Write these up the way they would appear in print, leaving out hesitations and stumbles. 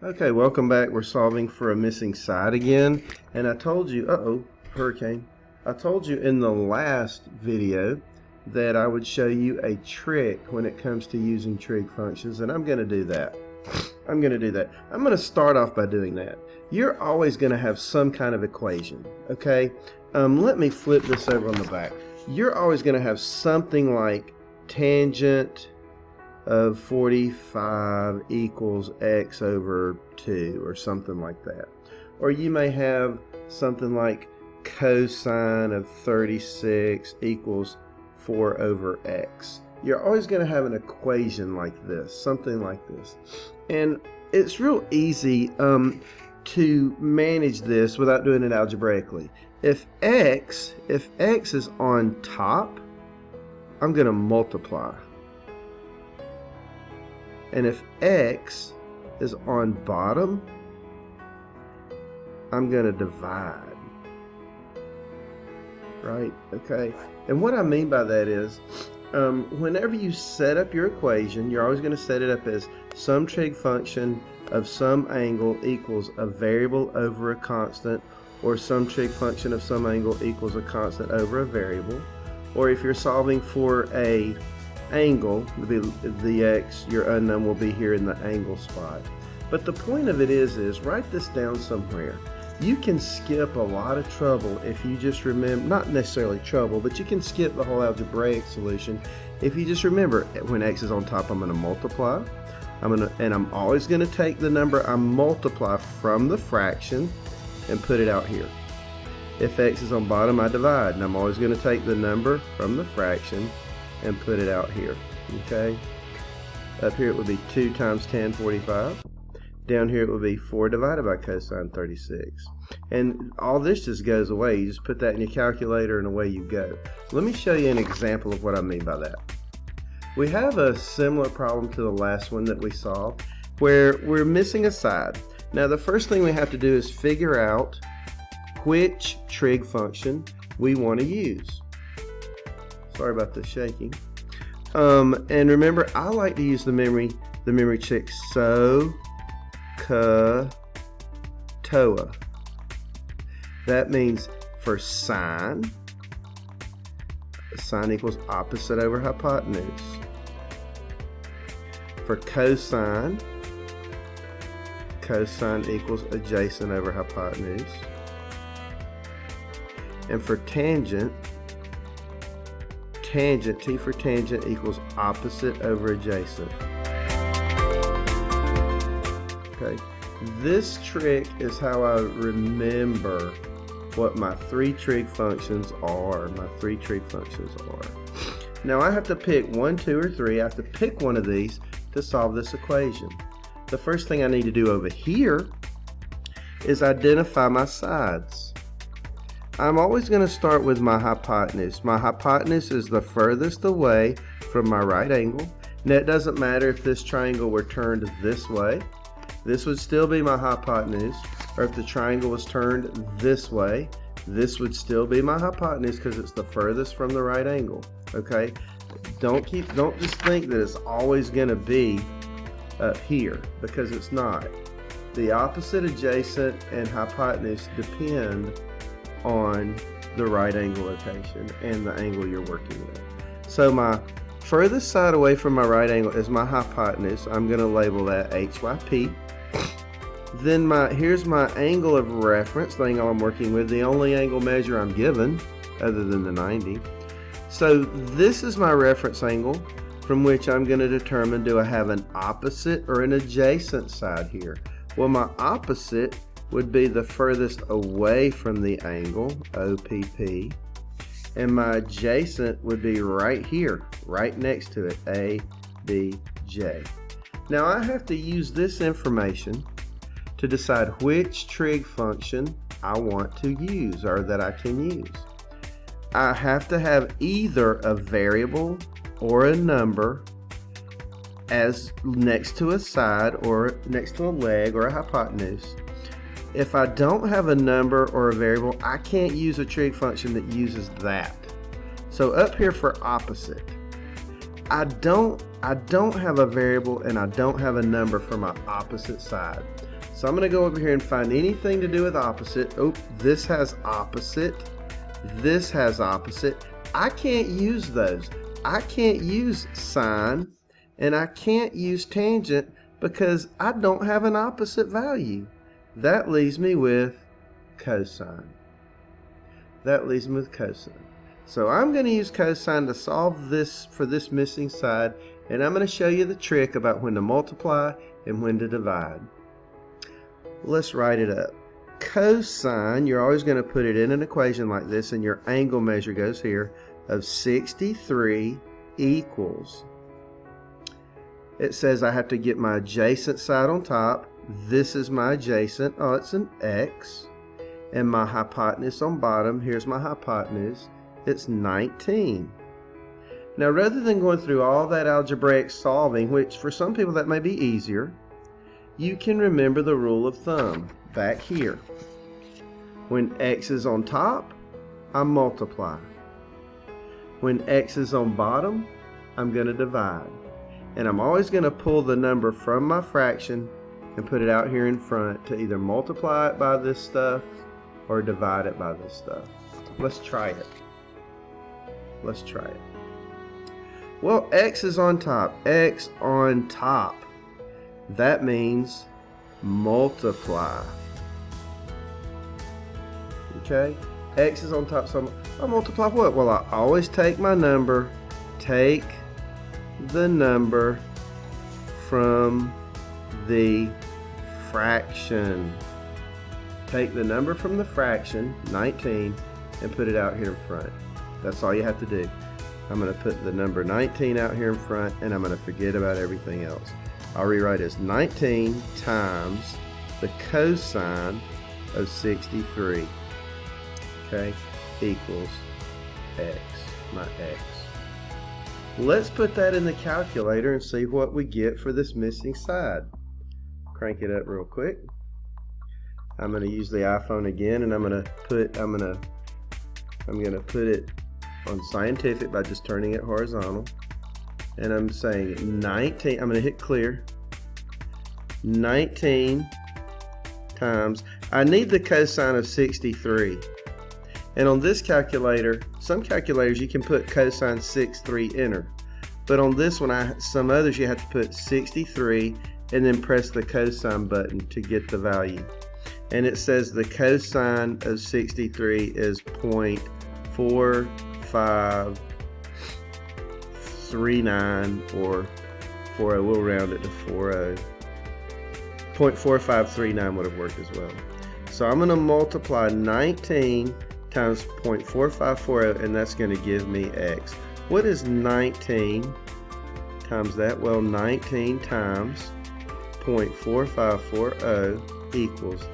Okay, welcome back. We're solving for a missing side again. And I told you, hurricane. I told you in the last video that I would show you a trick when it comes to using trig functions, and I'm going to do that. I'm going to start off by doing that. You're always going to have some kind of equation, okay? Let me flip this over on the back. You're always going to have something like tangent of 45 equals x over 2 or something like that. Or you may have something like cosine of 36 equals 4 over x. You're always going to have an equation like this, something like this. And it's real easy to manage this without doing it algebraically. If x is on top, I'm going to multiply. And if x is on bottom, I'm going to divide. Right? Okay. And what I mean by that is, whenever you set up your equation, you're always going to set it up as some trig function of some angle equals a variable over a constant, or some trig function of some angle equals a constant over a variable. Or if you're solving for a angle, the x, your unknown will be here in the angle spot. But the point of it is write this down somewhere. You can skip a lot of trouble if you just remember, not necessarily trouble, but you can skip the whole algebraic solution if you just remember when x is on top, I'm going to multiply. I'm always going to take the number I multiply from the fraction and put it out here. If x is on bottom, I divide, and I'm always going to take the number from the fraction and put it out here. Okay, up here it would be 2 times tan 45. Down here it would be 4 divided by cosine 36. And all this just goes away. You just put that in your calculator and away you go. Let me show you an example of what I mean by that. We have a similar problem to the last one that we solved where we're missing a side. Now the first thing we have to do is figure out which trig function we want to use. Sorry about the shaking. And remember, I like to use the memory trick SOH, CA, TOA. That means for sine equals opposite over hypotenuse. For cosine equals adjacent over hypotenuse. And for tangent, T for tangent equals opposite over adjacent. Okay, this trick is how I remember what my three trig functions are. Now I have to pick 1, 2, or 3. I have to pick one of these to solve this equation. The first thing I need to do over here is identify my sides. I'm always going to start with my hypotenuse. My hypotenuse is the furthest away from my right angle. Now it doesn't matter if this triangle were turned this way. This would still be my hypotenuse. Or if the triangle was turned this way, this would still be my hypotenuse because it's the furthest from the right angle. Okay? Don't just think that it's always going to be up here, because it's not. The opposite, adjacent, and hypotenuse depend on the right angle location and the angle you're working with. So my furthest side away from my right angle is my hypotenuse. I'm going to label that HYP. Then here's my angle of reference, the angle I'm working with, the only angle measure I'm given other than the 90. So this is my reference angle from which I'm going to determine, do I have an opposite or an adjacent side here? Well, my opposite would be the furthest away from the angle, OPP, and my adjacent would be right here, right next to it, ABJ. Now I have to use this information to decide which trig function I want to use, or that I can use. I have to have either a variable or a number as next to a side or next to a leg or a hypotenuse. If I don't have a number or a variable, I can't use a trig function that uses that. So up here for opposite, I don't have a variable and I don't have a number for my opposite side. So I'm going to go over here and find anything to do with opposite. Oh, this has opposite. This has opposite. I can't use those. I can't use sine and I can't use tangent because I don't have an opposite value. That leaves me with cosine. That leaves me with cosine. So I'm going to use cosine to solve this for this missing side, and I'm going to show you the trick about when to multiply and when to divide. Let's write it up. Cosine, you're always going to put it in an equation like this, and your angle measure goes here, of 63 equals. It says I have to get my adjacent side on top. This is my adjacent. Oh, it's an x. And my hypotenuse on bottom, here's my hypotenuse. It's 19. Now, rather than going through all that algebraic solving, which for some people that may be easier, you can remember the rule of thumb back here. When x is on top, I multiply. When x is on bottom, I'm going to divide. And I'm always going to pull the number from my fraction and put it out here in front to either multiply it by this stuff or divide it by this stuff. Let's try it. Let's try it. Well, x is on top. X on top. That means multiply. Okay? X is on top, so I multiply what? Well, I always take my number, take the number from the fraction. Take the number from the fraction, 19, and put it out here in front. That's all you have to do. I'm going to put the number 19 out here in front, and I'm going to forget about everything else. I'll rewrite as 19 times the cosine of 63, okay, equals x, my x. Let's put that in the calculator and see what we get for this missing side. Crank it up real quick. I'm going to use the iPhone again, and I'm going to put it on scientific by just turning it horizontal. And I'm saying 19, I'm going to hit clear. 19 times, I need the cosine of 63. And on this calculator, some calculators you can put cosine 63 enter. But on this one, some others you have to put 63 and then press the cosine button to get the value. And it says the cosine of 63 is 0.4539 or 40. We'll round it to 40. 0.4539 would have worked as well. So I'm going to multiply 19 times 0.4540, and that's going to give me x. What is 19 times that? Well, 19 times 0.4540 equals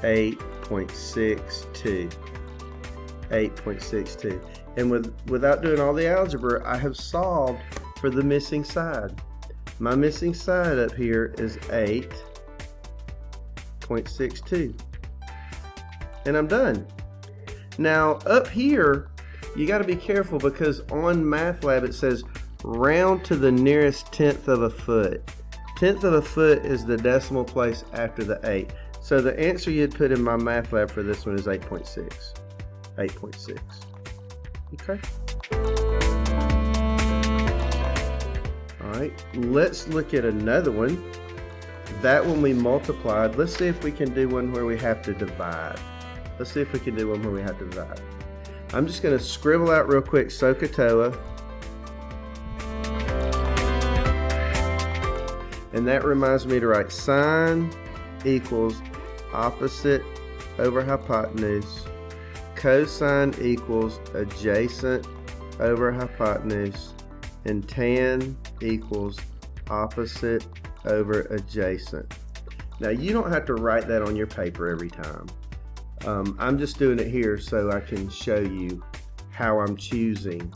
8.62. 8.62. And without doing all the algebra, I have solved for the missing side. My missing side up here is 8.62. And I'm done. Now up here, you got to be careful because on MathLab it says round to the nearest tenth of a foot. Tenth of a foot is the decimal place after the 8. So the answer you'd put in my MathLab for this one is 8.6. 8.6. Okay. Alright, let's look at another one. That one we multiplied. Let's see if we can do one where we have to divide. Let's see if we can do one where we have to divide. I'm just going to scribble out real quick SOHCAHTOA. And that reminds me to write sine equals opposite over hypotenuse. Cosine equals adjacent over hypotenuse. And tan equals opposite over adjacent. Now you don't have to write that on your paper every time. I'm just doing it here so I can show you how I'm choosing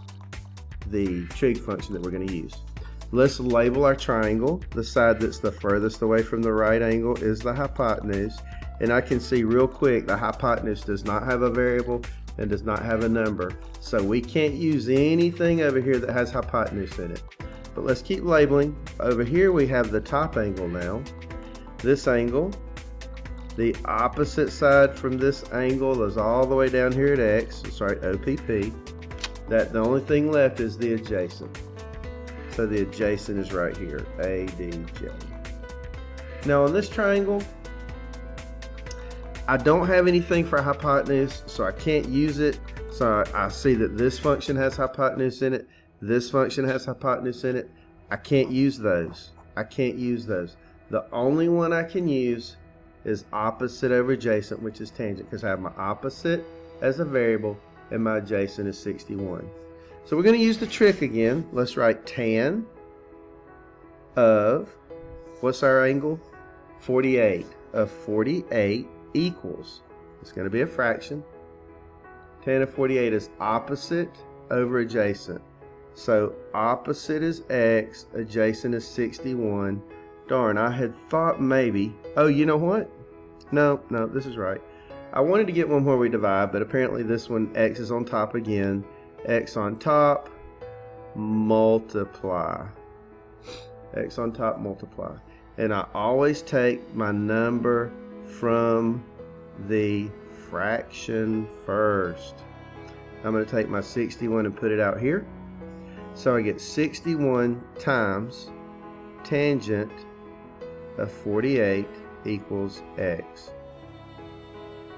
the trig function that we're going to use. Let's label our triangle. The side that's the furthest away from the right angle is the hypotenuse. And I can see real quick the hypotenuse does not have a variable and does not have a number. So we can't use anything over here that has hypotenuse in it. But let's keep labeling. Over here we have the top angle now. This angle The opposite side from this angle is all the way down here at x, sorry, OPP. That the only thing left is the adjacent. So the adjacent is right here, ADJ. Now on this triangle, I don't have anything for hypotenuse, so I can't use it. So I see that this function has hypotenuse in it. This function has hypotenuse in it. I can't use those. I can't use those. The only one I can use is opposite over adjacent, which is tangent, because I have my opposite as a variable and my adjacent is 61. So we're going to use the trick again. Let's write tan of, what's our angle? 48. Of 48 equals, it's going to be a fraction. Tan of 48 is opposite over adjacent. So opposite is x, adjacent is 61. Darn, I had thought maybe, oh, you know what? No, this is right. I wanted to get one where we divide, but apparently this one, x is on top again. X on top, multiply. X on top, multiply. And I always take my number from the fraction first. I'm going to take my 61 and put it out here. So I get 61 times tangent of 48 equals x.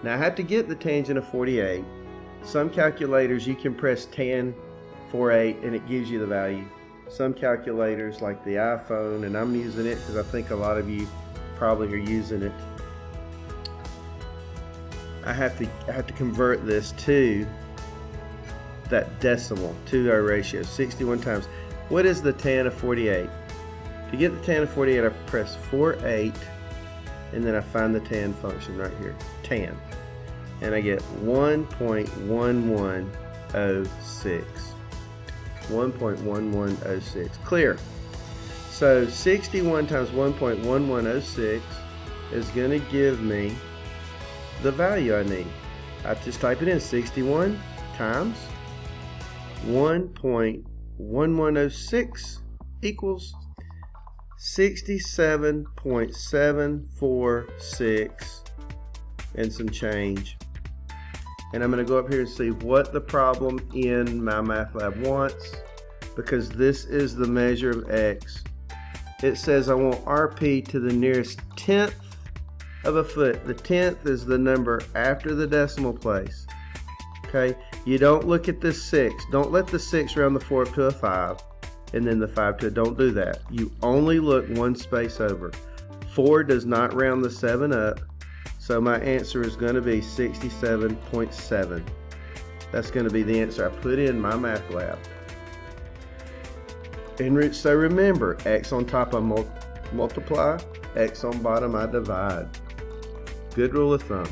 Now I have to get the tangent of 48. Some calculators you can press tan 48 and it gives you the value. Some calculators like the iPhone, and I'm using it because I think a lot of you probably are using it. I have to convert this to that decimal, to our ratio, 61 times. What is the tan of 48? To get the tan of 48, I press 48, and then I find the tan function right here, tan. And I get 1.1106. 1.1106. Clear. So 61 times 1.1106 is going to give me the value I need. I just type it in, 61 times 1.1106 equals 67.746 and some change. And I'm going to go up here and see what the problem in my math lab wants, because this is the measure of x. It says I want RP to the nearest tenth of a foot. The tenth is the number after the decimal place. Okay, you don't look at this 6. Don't let the 6 round the 4 up to a 5 and then the 5 to a, don't do that. You only look one space over. 4 does not round the 7 up. So my answer is going to be 67.7. That's going to be the answer I put in my math lab. And so remember, x on top I multiply, x on bottom I divide. Good rule of thumb.